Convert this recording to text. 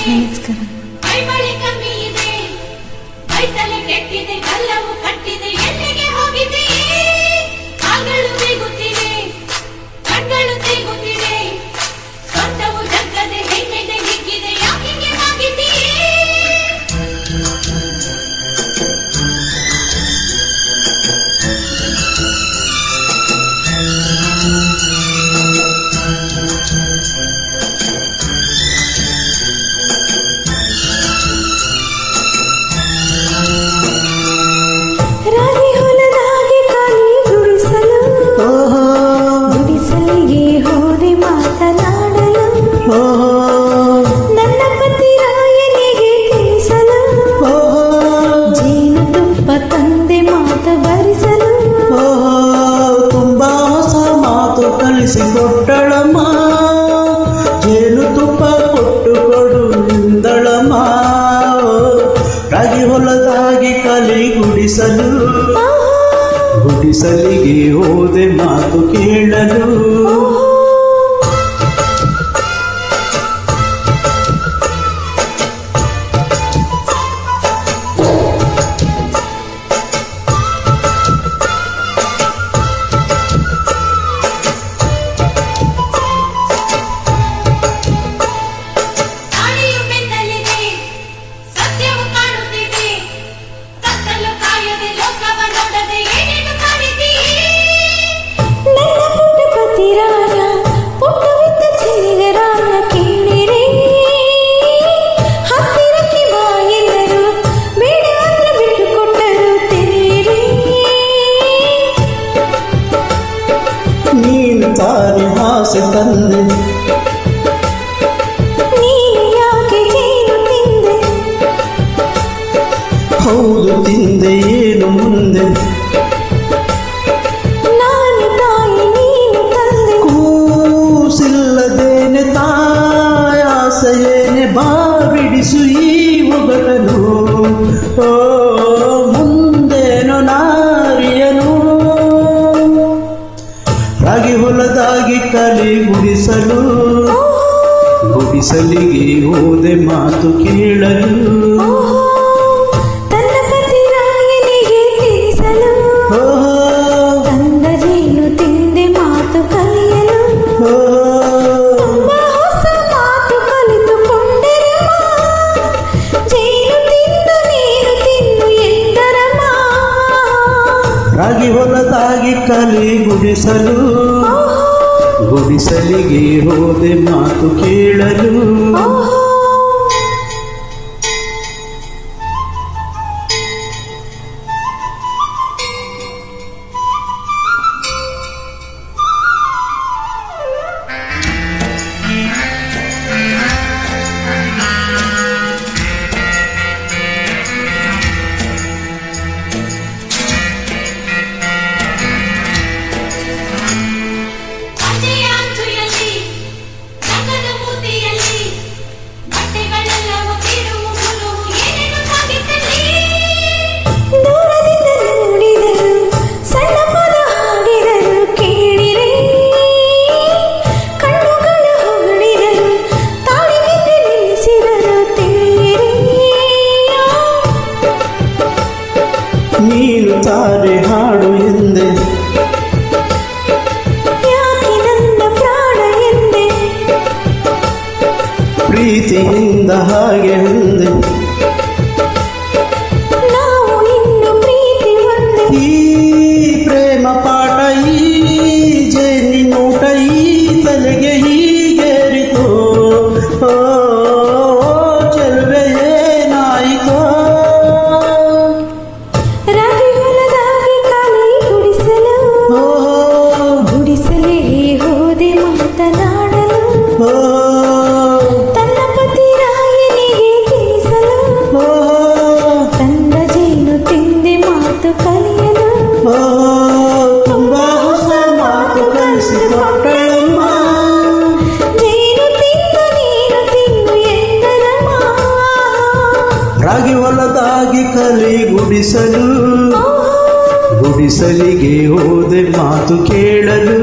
ನಮಸ್ಕಾರ. ಕೊಟ್ಟಳಮ್ಮ ಜೇನು ತುಪ್ಪ ಕೊಟ್ಟು ಕೊಡು ನಿಂದಳಮ್ಮ ರಾಗಿ ಹೊಲದಾಗಿ ಕಲಿ ಗುಡಿಸಲಿಗೆ ಹೋದೆ ಮಾತು ಕೇಳಲು ತಾರಿ ಆಸೆ ತಂದೆ ನೀನು ಯಾಕೆ ಜೇನು ತಿಂದೆ ಹೌದು ತಿಂದೆ ಏನು ಮುಂದೆ ನಾನು ತಾಯಿ ನೀನು ತಂದೆ ಕೂಸಿಲ್ಲದೇನೆ ತಾಯಾಸೆಯೇನೆ ಬಾ ಬಿಡಿಸು ಈ ಒಗಟನು ಓ ಮುಂದೇನು ನಾರಿಯನು ರಾಗಿ ಹೊಲದಾಗಿ ಕಲಿ ಗುಡಿಸಲಿಗೆ ಹೋದೆ ಮಾತು ಕೇಳಲು ತನ್ನ ಪತಿ ರಾಯನಿಗೆ ತಿಳಿಸಲು ತಂದ ಜೇನು ತಿಂದೆ ಮಾತು ಕಲಿಯಲು ತುಂಬಾ ಹೊಸ ಮಾತು ಕಲಿತುಕೊಂಡೆರಮ್ಮ ಜೇನು ತಿಂದು ನೀನು ತಿನ್ನು ಎಂದರಮ್ಮ ರಾಗಿ ಹೊಲದಾಗಿ ಕಲಿ ಗುಡಿಸಲಿಗೆ ಹೋದೆ ಮಾತು ಕೇಳಲು ನೀನು ತಾರೆ ಹಾಡು ಎಂದೆ ಯಾಕೆ ನನ್ನ ಪ್ರಾಣ ಎಂದೆ ಪ್ರೀತಿಯಿಂದ ಹಾಗೆ ಎಂದೆ ನಾವು ಇನ್ನು ಪ್ರೀತಿ ಒಂದೇ ಈ ಪ್ರೇಮ ಪಾಠ ಈ ಜೇನಿನೂಟ ಈ ತಲೆಗೆ ಹೀಗೇರಿತು ಚೆಲುವೆ ಏನಾಯಿತೋ ಹೋದೆ ಮಾತನಾಡಲು ತನ್ನ ಪತಿ ರಾಯನಿಗೆ ತಿಳಿಸಲು ತಂದ ಜೇನು ತಿಂದೆ ಮಾತು ಕಲಿಯಲು ತುಂಬಾ ಹೊಸ ಮಾತು ಕಲಿಸಿಕೊಟ್ಟಳಮ್ಮ ಜೇನು ತಿಂದು ನೀನು ತಿನ್ನು ಎಂದರಮ್ಮ ರಾಗಿ ಹೊಲದಾಗಿ ಕಲಿ ಗುಡಿಸಲಿಗೆ ಹೋದೆ ಮಾತು ಕೇಳಲು